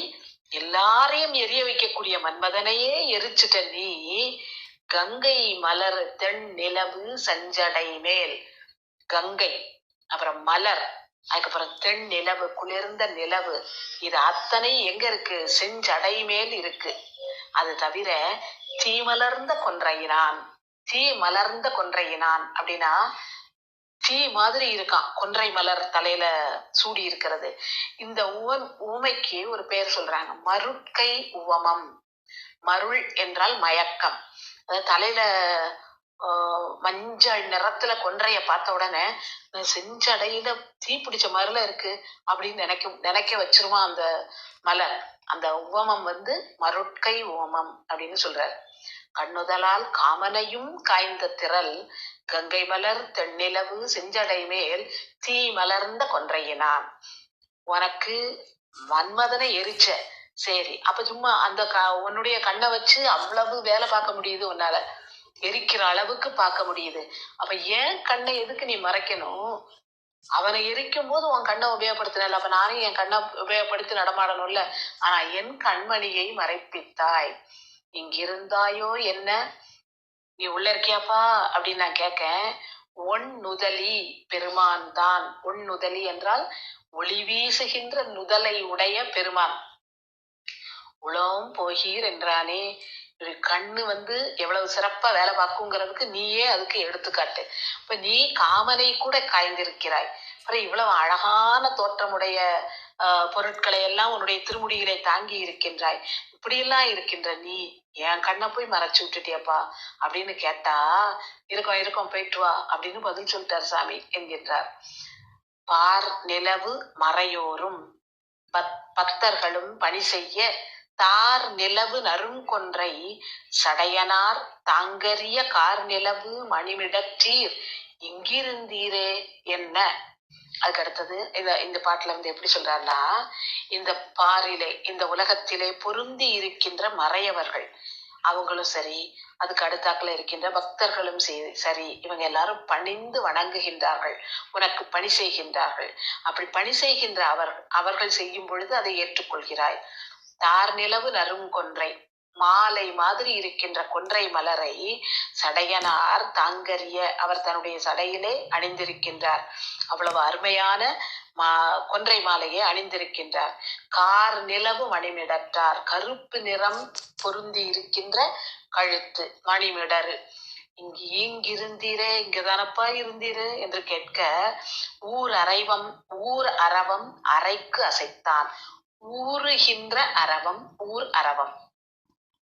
எல்லாரையும் எரிய வைக்கக்கூடிய மன்மதனையே எரிச்சுட்ட நீ கங்கை மலர் தென் நிலவு செஞ்சடை மேல். கங்கை, அப்புறம் மலர், அதுக்கப்புறம் தென் நிலவு குளிர்ந்த நிலவு, இது அத்தனை எங்க இருக்கு? செஞ்சடை மேல் இருக்கு. அது தவிர தீ மலர்ந்த கொன்றையினான். தீ மலர்ந்த கொன்றையினான் அப்படின்னா தீ மாதிரி இருக்கான் கொன்றை மலர் தலையில சூடி இருக்கிறது. இந்த ஊமைக்கு ஒரு பெயர் சொல்றாங்க, மருட்கை உவமம். மருள் என்றால் மயக்கம். அதாவது தலையில மஞ்சள் நிறத்துல கொன்றைய பார்த்த உடனே செஞ்சடையில தீ பிடிச்ச மாதிரில இருக்கு அப்படின்னு நினைக்க வச்சிருவான் அந்த மலர். அந்த உவமம் மருட்கை உவமம் அப்படின்னு சொல்றாரு. கண்ணுதலால் காமனையும் காய்ந்த திரள் கங்கை மலர் தென்னிலவு செஞ்சடை மேல் தீ மலர்ந்த கொன்றையினான். உனக்கு மன்மதனை எரிச்ச, சரி அப்ப சும்மா அந்த உன்னுடைய கண்ணை வச்சு அவ்வளவு வேலை பார்க்க முடியுது, உன்னால எரிக்கிற அளவுக்கு பார்க்க முடியுது. அப்ப ஏன் கண்ணை எதுக்கு நீ மறைக்கணும்? அவனை எரிக்கும் போது உன் கண்ணை உபயோகப்படுத்தினால, அப்ப நானும் என் கண்ணை உபயோகப்படுத்தி நடமாடணும்ல. ஆனா என் கண்மணியை மறைப்பித்தாய். இங்கிருந்தாயோ என்ன? நீ உள்ள இருக்கியாப்பா அப்படின்னு நான் கேட்க, ஒன் நுதலி பெருமான் தான். ஒன் நுதலி என்றால் ஒளி வீசுகின்ற நுதலை உடைய பெருமான். உளம் போகீர் என்றானே, கண்ணு எவ்வளவு சிறப்பா வேலை பார்க்குங்கிறதுக்கு நீயே அதுக்கு எடுத்துக்காட்டு. இப்ப நீ காமனை கூட காய்ந்திருக்கிறாய். அப்புறம் இவ்வளவு அழகான தோற்றமுடைய பொருட்களை எல்லாம் உன்னுடைய திருமுடிகளை தாங்கி இருக்கின்றாய். இப்படியெல்லாம் இருக்கின்ற நீ என் கண்ணை போய் மறைச்சு விட்டுட்டியப்பா அப்படின்னு கேட்டா, இருக்கும் போயிட்டு வா அப்படின்னு பதில் சொல்லிட்டார் சாமி என்கின்றார். பார் நிலவு மறையோரும் பக்தர்களும் பணி செய்ய தார் நிலவு நறுங்கொன்றை சடையனார் தாங்கரிய கார் நிலவு மணிமிடற்றீர் இங்கிருந்தீரே என்ன. அதுக்கு அடுத்தது இந்த பாட்டுல எப்படி சொல்றாருன்னா, இந்த பாரிலே இந்த உலகத்திலே பொருந்தி இருக்கின்ற மறையவர்கள் அவங்களும் சரி, அதுக்கு அடுத்தாக்குல இருக்கின்ற பக்தர்களும் சரி, இவங்க எல்லாரும் பணிந்து வணங்குகின்றார்கள், உனக்கு பணி செய்கின்றார்கள். அப்படி பணி செய்கின்ற அவர்கள் செய்யும் பொழுது அதை ஏற்றுக்கொள்கிறாய். தார் நிலவு நறுங்கொன்றை, மாலை மாதிரி இருக்கின்ற கொன்றை மலரை சடையனார் தாங்கரிய, அவர் தன்னுடைய சடையிலே அணிந்திருக்கின்றார். அவ்வளவு அருமையான கொன்றை மாலையை அணிந்திருக்கின்றார். கார் நிலவு மணிமிடற்றார், கருப்பு நிறம் பொருந்தி இருக்கின்ற கழுத்து மணிமிடரு. இங்கிருந்தீரே, இங்குதானப்பா இருந்தீரு என்று கேட்க, ஊர் அரவம் அரைக்கு அசைத்தான். ஊறுகின்ற அரவம், ஊர் அரவம்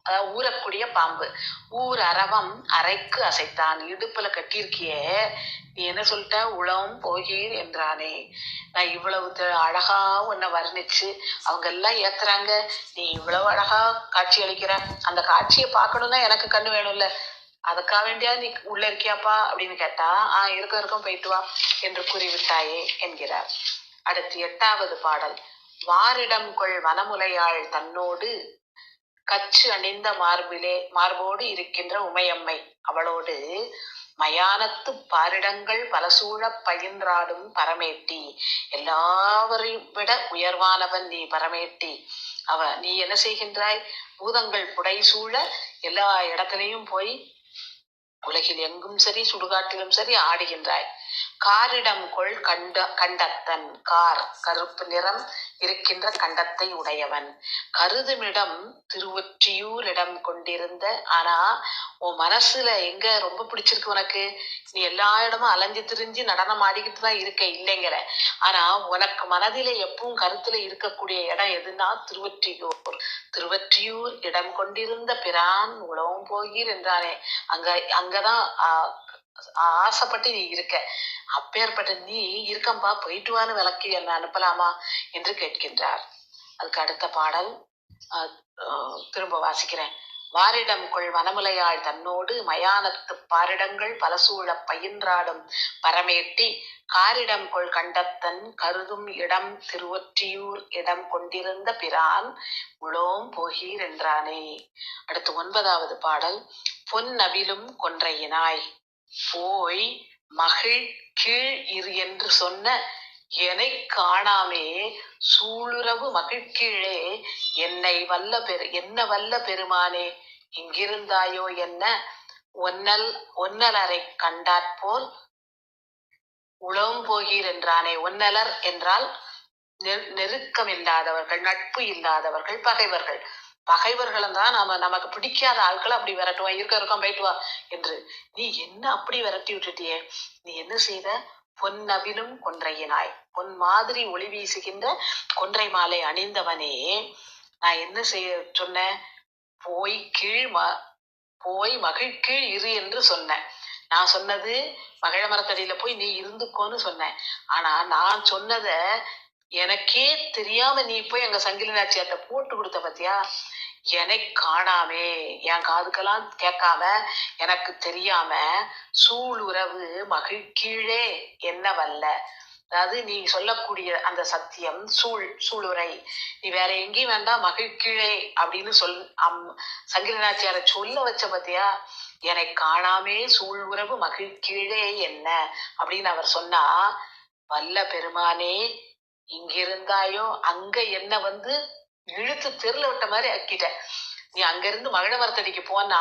அதாவது ஊறக்கூடிய பாம்பு. ஊர் அரவம் அரைக்கு அசைத்தான். இடுப்புல கட்டியிருக்கியே, நீ என்ன சொல்லிட்ட? உளம் போகீர் என்றானே. நான் இவ்வளவு அழகா உன்னை வர்ணிச்சு அவங்க எல்லாம் ஏத்துறாங்க, நீ இவ்வளவு அழகா காட்சி அளிக்கிற. அந்த காட்சியை பார்க்கணும்னா எனக்கு கண்ணு வேணும்ல, அதுக்காக வேண்டியா நீ உள்ள இருக்கியாப்பா அப்படின்னு கேட்டா, இருக்கும் போயிட்டு வா என்று கூறிவிட்டாயே என்கிறார். அடுத்து 8வது பாடல். வாரிடம் கொள் வனமுலையாள் தன்னோடு கச்சு அணிந்த மார்போடு இருக்கின்ற உமையம்மை, அவளோடு மயானத்து பாரிடங்கள் பலசூழ பயின்றாடும் பரமேட்டி. எல்லாவரையும் விட உயர்வானவன் நீ பரமேட்டி. நீ என்ன செய்கின்றாய்? பூதங்கள் புடை சூழ எல்லா இடத்திலையும் போய் உலகில் எங்கும் சரி சுடுகாட்டிலும் சரி ஆடுகின்றாய். காரிடம் கொள் கண்டத்தன். கார் கருப்பு நிறம் இருக்கின்ற கண்டத்தை உடையவன். கருதுமிடம் திருவொற்றியூர் இடம் கொண்டிருந்த. ஆனா உன் மனசுல எங்க ரொம்ப பிடிச்சிருக்கு உனக்கு? நீ எல்லா இடமும் அலைஞ்சு திரிஞ்சு நடனம் ஆடிக்கிட்டு தான் இருக்க, இல்லைங்கிற. ஆனா உனக்கு மனதிலே எப்பவும் கருத்துல இருக்கக்கூடிய இடம் எதுனா திருவொற்றியூர். திருவொற்றியூர் இடம் கொண்டிருந்த பிரான் உலகம் போகீர் என்றானே, அங்கதான் ஆசைப்பட்டு நீ இருக்க. அப்பேற்பட்ட நீ இருக்கம்பா, போயிட்டு வான்னு விளக்கி என்ன அனுப்பலாமா என்று கேட்கின்றார். அதுக்கு அடுத்த பாடல் திரும்ப வாசிக்கிறேன். வாரிடம் கொள் வனமுலையாள் தன்னோடு மயானத்து பாரிடங்கள் பலசூழ பயின்றாடும் பரமேட்டி காரிடம் கொள் கண்டத்தன் கருதும் இடம் திருவொற்றியூர் இடம் கொண்டிருந்த பிரான் உளோம் போகீர் என்றானே. அடுத்து 9வது பாடல். பொன் நவிலும் கொன்றையினாய் போய் மகிழ் கீழ் இரு என்று சொன்ன என்னை காணாமே சூளுறவு மகிழ்கீழே என்ன வல்ல பெருமானே இங்கிருந்தாயோ என்ன ஒன்னலரை கண்டாற்போல் உளம் போகீர் என்றானே. ஒன்னலர் என்றால் நெருக்கம் இல்லாதவர்கள், நட்பு இல்லாதவர்கள், பகைவர்கள். பகைவர்களும் தான் நமக்கு பிடிக்காத ஆட்களை அப்படி விரட்டுவா, இருக்கோம் போயிட்டு வா என்று. நீ என்ன அப்படி விரட்டி விட்டுட்டியே? நீ என்ன செய்த? பொன்னவிலும் கொன்றையினாய், பொன் மாதிரி ஒளி வீசுகின்ற கொன்றை மாலை அணிந்தவனே, நான் என்ன செய்ய சொன்ன? போய் மகிழ்கீழ் இரு என்று சொன்னேன். நான் சொன்னது மகிழ மரத்தடியில போய் நீ இருந்துக்கோன்னு சொன்னேன். ஆனா நான் சொன்னத எனக்கே தெரியாம நீ போய் அங்க சங்கிலி நாச்சியார்ட்ட போட்டு கொடுத்த பத்தியா? என்னை காணாமே, என் காதுக்கெல்லாம் கேட்காம, எனக்கு தெரியாம சூளுறவு மகிழ்கீழே என்ன வல்ல. அதாவது நீ சொல்லக்கூடிய அந்த சத்தியம் சூளுரை, நீ வேற எங்கேயும் வேண்டாம், மகிழ்கீழே அப்படின்னு சங்கிலி நாச்சியாரை சொல்ல வச்ச பத்தியா? என்னை காணாமே சூழ் உறவு மகிழ்கீழே என்ன அப்படின்னு அவர் சொன்னா, வல்ல பெருமானே இங்கிருந்தாயோ அங்க என்ன வந்து இழுத்து தெருல விட்ட மாதிரி ஆக்கிட்ட. நீ அங்க இருந்து மகிழ மரத்தடிக்கு போனா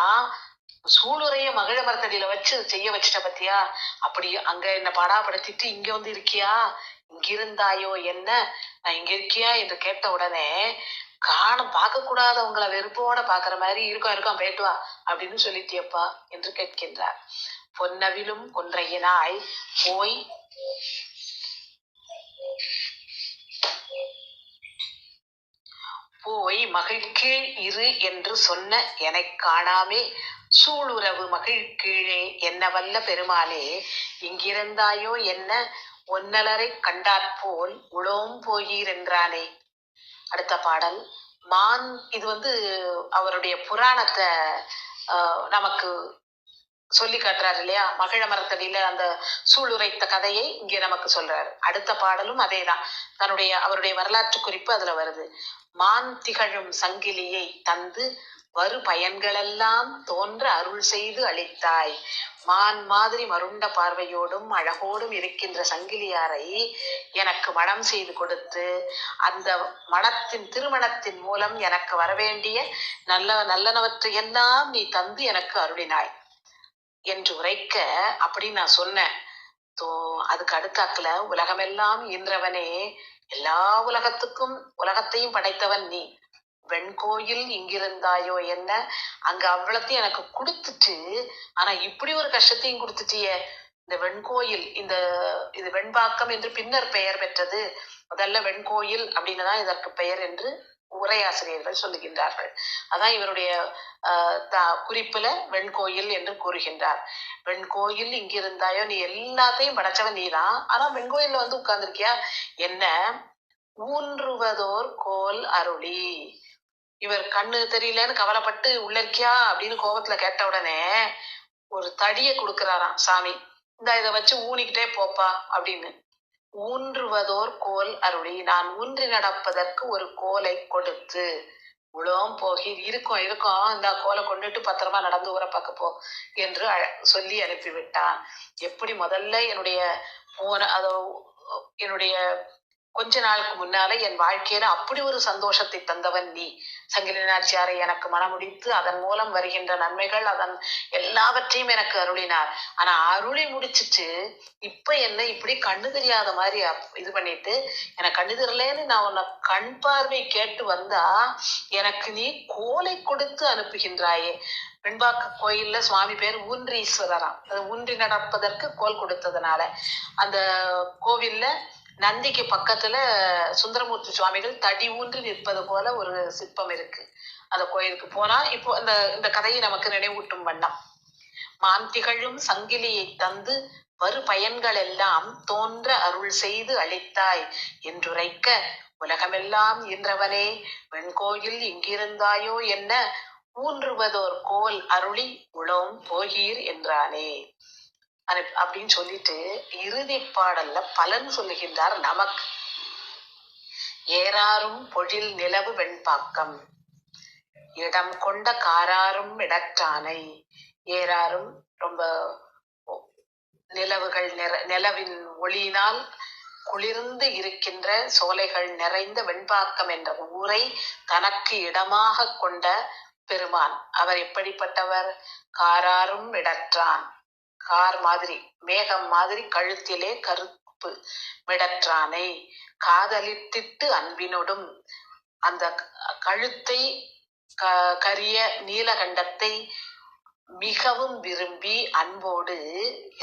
சூளுரைய மகிழ மரத்தடியில வச்சு செய்ய வச்சுட்ட பத்தியா? அப்படி அங்க என்ன பாடாப்படுத்திட்டு இங்க வந்து இருக்கியா? இங்கிருந்தாயோ என்ன, நான் இங்க இருக்கியா என்று கேட்ட உடனே, பார்க்க கூடாதவங்களை வெறுப்போட பாக்குற மாதிரி இருக்கோம் போயிட்டு வா அப்படின்னு சொல்லிட்டியப்பா என்று கேட்கின்றார். பொன்னவிலும் கொன்றையினாய் போய் மகிழ்கீழ் இரு என்று சொன்ன என்னை காணாமே சூளுறவு மகிழ்கீழே என்ன வல்ல பெருமானே இங்கிருந்தாயோ என்ன ஒன்னலரை கண்டாற்போல் உளோம் போகீர் என்றானே. அடுத்த பாடல் மான். இது வந்து அவருடைய புராணத்தை நமக்கு சொல்லி காட்டுறாரு இல்லையா? மகிழ மரத்தடியில அந்த சூளுரைத்த கதையை இங்கே நமக்கு சொல்றாரு. அடுத்த பாடலும் அதேதான். அவருடைய வரலாற்று குறிப்பு அதுல வருது. மான் திகழும் சங்கிலியை தந்து வரு பயன்களெல்லாம் தோன்ற அருள் செய்து அளித்தாய். மான் மாதிரி மருண்ட பார்வையோடும் அழகோடும் இருக்கின்ற சங்கிலியாரை எனக்கு மணம் செய்து கொடுத்து, அந்த திருமணத்தின் மூலம் எனக்கு வரவேண்டிய நல்லனவற்றையெல்லாம் நீ தந்து எனக்கு அருளினாய் என்று உரைக்க, அப்படின்னு நான் சொன்னேன். அதுக்கு அடுத்தாக்குல உலகமெல்லாம் ஈன்றவனே, எல்லா உலகத்தையும் படைத்தவன் நீ, வெண்கோயில் இங்கிருந்தாயோ என்ன, அங்க அவ்வளத்தையும் எனக்கு கொடுத்துட்டு, ஆனா இப்படி ஒரு கஷ்டத்தையும் கொடுத்துட்டிய. இந்த வெண்கோயில், இது வெண்பாக்கம் என்று பின்னர் பெயர் பெற்றது. முதல்ல வெண்கோயில் அப்படின்னுதான் இதற்கு பெயர் என்று உரையாசிரியர்கள் சொல்லுகின்றார்கள். அதான் இவருடைய குறிப்புல வெண்கோயில் என்று கூறுகின்றார். வெண்கோயில் இங்கிருந்தாயோ, நீ எல்லாத்தையும் படைச்சவன் நீதான், ஆனா வெண்கோயில்ல வந்து உட்கார்ந்துருக்கியா என்ன? ஊன்றுவதோர் கோல் அருளி. இவர் கண்ணு தெரியலன்னு கவலைப்பட்டு உள்ள இருக்கியா அப்படின்னு கோபத்துல கேட்ட உடனே ஒரு தடியை கொடுக்கிறாராம் சாமி. இதை வச்சு ஊனிக்கிட்டே போப்பா அப்படின்னு. ஊன்றுவதோர் கோல் அருளி, நான் ஊன்றி நடப்பதற்கு ஒரு கோலை கொடுத்து உலகம் போகி இருக்கும் இந்த கோலை கொண்டுட்டு பத்திரமா நடந்து ஊரை பார்க்க போ என்று சொல்லி அனுப்பிவிட்டான். எப்படி முதல்ல என்னுடைய கொஞ்ச நாளுக்கு முன்னால என் வாழ்க்கையில அப்படி ஒரு சந்தோஷத்தை தந்தவன் நீ. சங்கிலி நாச்சியாரை எனக்கு மனமுடித்து அதன் மூலம் வருகின்ற நன்மைகள் அதன் எல்லாவற்றையும் எனக்கு அருளினார். ஆனா அருளி முடிச்சிட்டு இப்ப என்ன இப்படி கண்ணு தெரியாத மாதிரி இது பண்ணிட்டு எனக்கு கண்ணு தெரியலன்னு நான் உன்னை கண் பார்வை கேட்டு வந்தா எனக்கு நீ கோலை கொடுத்து அனுப்புகின்றாயே. வெண்பாக்க கோயில்ல சுவாமி பேர் ஊன்றீஸ்வரராம். அது ஊன்றி நடப்பதற்கு கோல் கொடுத்ததுனால அந்த கோவில்ல நந்திக்கு பக்கத்துல சுந்தரமூர்த்தி சுவாமிகள் தடி ஊன்றி நிற்பது போல ஒரு சிற்பம் இருக்கு. அந்த கோயிலுக்கு போனா இப்போ இந்த கதையை நமக்கு நினைவூட்டும் வண்ணம். மான் திகழும் சங்கிலியை தந்து வரு பயன்கள் எல்லாம் தோன்ற அருள் செய்து அளித்தாய் என்றுரைக்க உலகமெல்லாம் ஈன்றவனே வெண்கோயில் இங்கிருந்தாயோ என்ன ஊன்றுவதோர் கோல் அருளி உளோம் போகீர் என்றானே அப்படின்னு சொல்லிட்டு இறுதி பாடல்ல பலன் சொல்லுகின்றார் நமக்கு. ஏறாரும் பொழில் நிலவு வெண்பாக்கம் இடம் கொண்ட காராரும் இடற்றானை. ஏறாரும் ரொம்ப நிலவுகள் நிலவின் ஒளியினால் குளிர்ந்து இருக்கின்ற சோலைகள் நிறைந்த வெண்பாக்கம் என்ற ஊரை தனக்கு இடமாக கொண்ட பெருமான். அவர் எப்படிப்பட்டவர்? காராரும் இடற்றான். கார் மாதிரி மேகம் மாதிரி கழுத்திலே கருப்பு மிடற்றானை காதலித்திட்டு அன்பினோடும் அந்த கழுத்தை கரிய நீலகண்டத்தை மிகவும் விரும்பி அன்போடு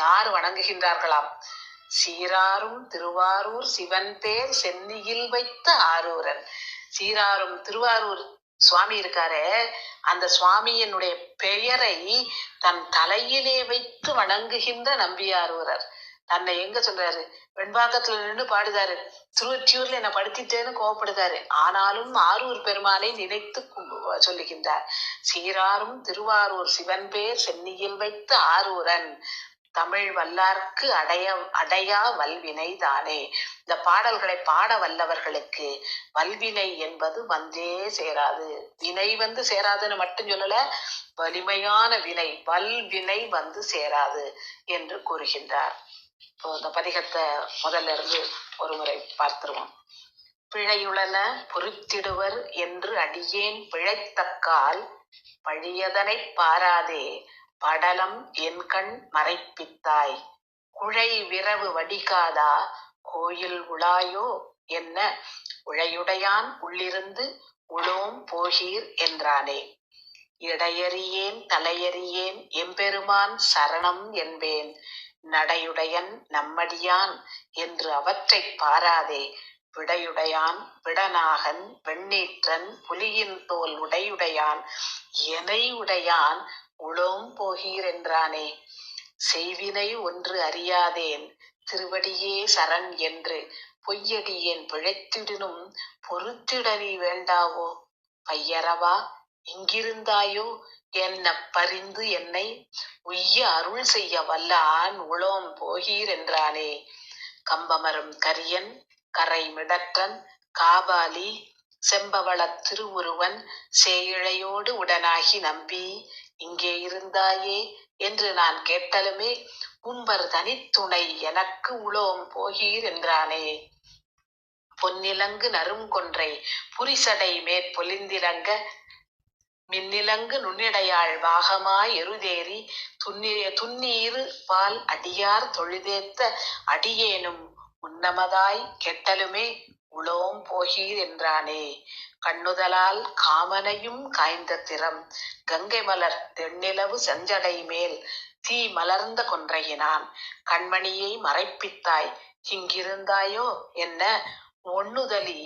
யார் வணங்குகின்றார்களாம்? சீராரும் திருவாரூர் சிவன் பேர் சென்னியில் வைத்த ஆரூரன். சீராரும் திருவாரூர் சுவாமி இருக்காரு, அந்த சுவாமியினுடைய பெயரை தன் தலையிலே வைத்து வணங்குகின்ற நம்பியாரூரர். தன்னை எங்க சொல்றாரு? வெண்பாக்கத்துல நின்று பாடுதாரு. திருவொற்றியூர்ல என்ன படுத்திட்டேன்னு கோவப்படுதாரு. ஆனாலும் ஆரூர் பெருமானை நினைத்து சொல்லுகின்றார். சீராரும் திருவாரூர் சிவன் பேர் சென்னியில் வைத்த ஆரூரன் தமிழ் வல்லார்க்கு அடையா வல்வினை தானே. இந்த பாடல்களை பாட வல்லவர்களுக்கு வல்வினை என்பது வந்தே சேராது. வினை வந்து சேராதுன்னு மட்டும் சொல்லல, வலிமையான வினை வல்வினை வந்து சேராது என்று கூறுகின்றார். இப்போ இந்த பதிகத்தை முதல்ல இருந்து ஒரு முறை பார்த்துருவோம். பிழையுளன பொறுத்திடுவர் என்று அடியேன் பிழைத்தக்கால் பழியதனை பாராதே படலம் என் கண் மறைப்பித்தாய் குழை விரவு வடிகாதா கோயில் உளாயோ என்ன உழையுடையான் உள்ளிருந்து உளோம் போகீர் என்றானே. இடையறியேன் தலையறியேன் எம்பெருமான் சரணம் என்பேன் நடையுடையன் நம்மடியான் என்று அவற்றை பாராதே விடையுடையான் விடநாகன் வெண்ணீற்றன் புலியின் தோல் உடையுடையான் எனை உடையான் உளோம் போகீர் என்றானே. செய்வினை ஒன்று அறியாதேன் திருவடியே சரண் என்று பொய்யடியேன் பிழைத்திடினும் பொறுத்திடனி வேண்டாவோ பையரவா இங்கிருந்தாயோ என்ன பரிந்து என்னை உய்ய அருள் செய்ய வல்லான் உளோம் போகீர் என்றானே. கம்பமரும் கரியன் கரை மிடற்றன் காபாலி செம்பவள திருவுருவன் சேயிழையோடு உடனாகி நம்பி இங்கே இருந்தாயே என்று நான் கேட்டலுமே உம்பர் தனித்துணை எனக்கு உளோம் போகீர் என்றானே. பொன்னிலங்கு நறுங்கொன்றை புரிசடை மேற்பொலிந்திலங்க மின்னிலங்கு நுண்ணிடையாள் வாகமாய் எருதேறி துன்னீரு பால் அடியார் தொழுதேத்த அடியேனும் உன்னமதாய் கெட்டலுமே உளோம் போகீர் என்றானே. கண்ணுதலால் காமனையும் காய்ந்த திறம் கங்கை மலர் தென்னிலவு செஞ்சடை மேல் தீ மலர்ந்த கொன்றையினான் கண்மணியை மறைப்பித்தாய் இங்கிருந்தாயோ என்ன ஒண்ணுதலி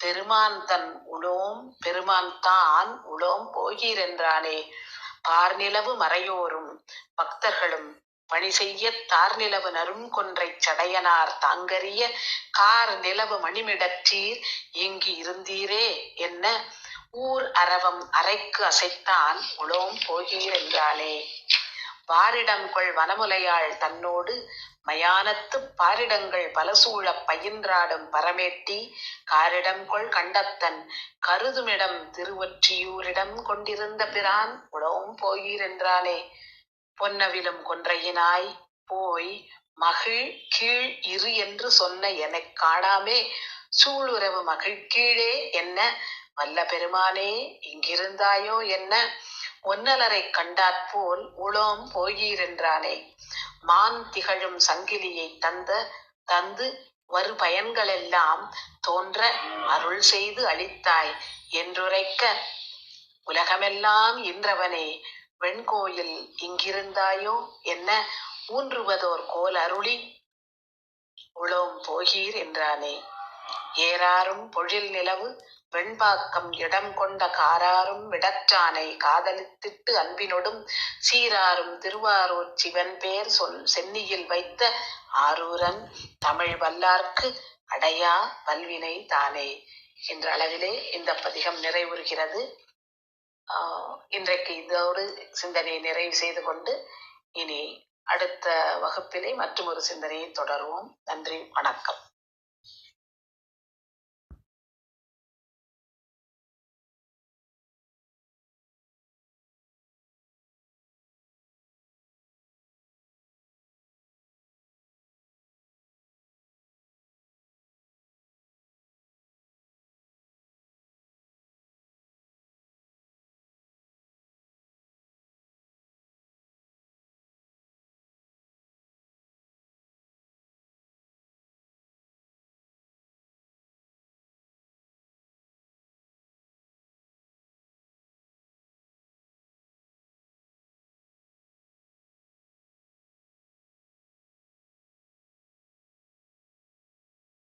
பெருமான் தன் உளோம் பெருமான் தான் உளோம் போகீர் என்றானே. பார்நிலவு மறையோரும் பக்தர்களும் பணி செய்ய தார்நிலவு நறுங்கொன்றை சடையனார் தாங்கரிய கார் நிலவு மணிமிடற்றீர் இங்கு இருந்தீரே என்ன ஊர் அரவம் அரைக்கு அசைத்தான் உளோம் போகீர் என்றானே. வாரிடங்கொள் வனமுலையாள் தன்னோடு மயானத்து பாரிடங்கள் பலசூழ பயின்றாடும் பரமேட்டி காரிடங்கொள் கண்டத்தன் கருதுமிடம் திருவொற்றியூரிடம் கொண்டிருந்த பிரான் உளோம் போகீர் என்றானே. பொன்னவிலும் கொன்றையினாய் போய் மகிழ் கீழ் இரு என்று சொன்ன எனக் காணாமே சூளுறவு மகிழ்கீழே என்ன வல்ல பெருமானே இங்கிருந்தாயோ என்ன ஒன்னலரை கண்டாற்போல் உளோம் போகீரென்றானே மான் திகழும் சங்கிலியை தந்து வரு பயன்களெல்லாம் தோன்ற அருள் செய்து அளித்தாய் என்றுரைக்க உலகமெல்லாம் இன்றவனே வெண்கோயில் இங்கிருந்தாயோ என்ன ஊன்றுவதோர் கோல் அருளி உளோம் போகீர் என்றானே ஏறாரும் பொழில் நிலவு வெண்பாக்கம் இடம் கொண்ட காராரும் விடற்றானை காதலித்திட்டு அன்பினொடும் சீராரும் திருவாரூர் சிவன் பேர் சென்னியில் வைத்த ஆரூரன் தமிழ் வல்லார்க்கு அடையா வல்வினை தானே என்ற அளவிலே இந்த பதிகம் நிறைவுறுகிறது. இன்றைக்கு இதோடு சிந்தனையை நிறைவு செய்து கொண்டு இனி அடுத்த வகுப்பிலே மற்றும் ஒரு சிந்தனையை தொடருவோம். நன்றி, வணக்கம்.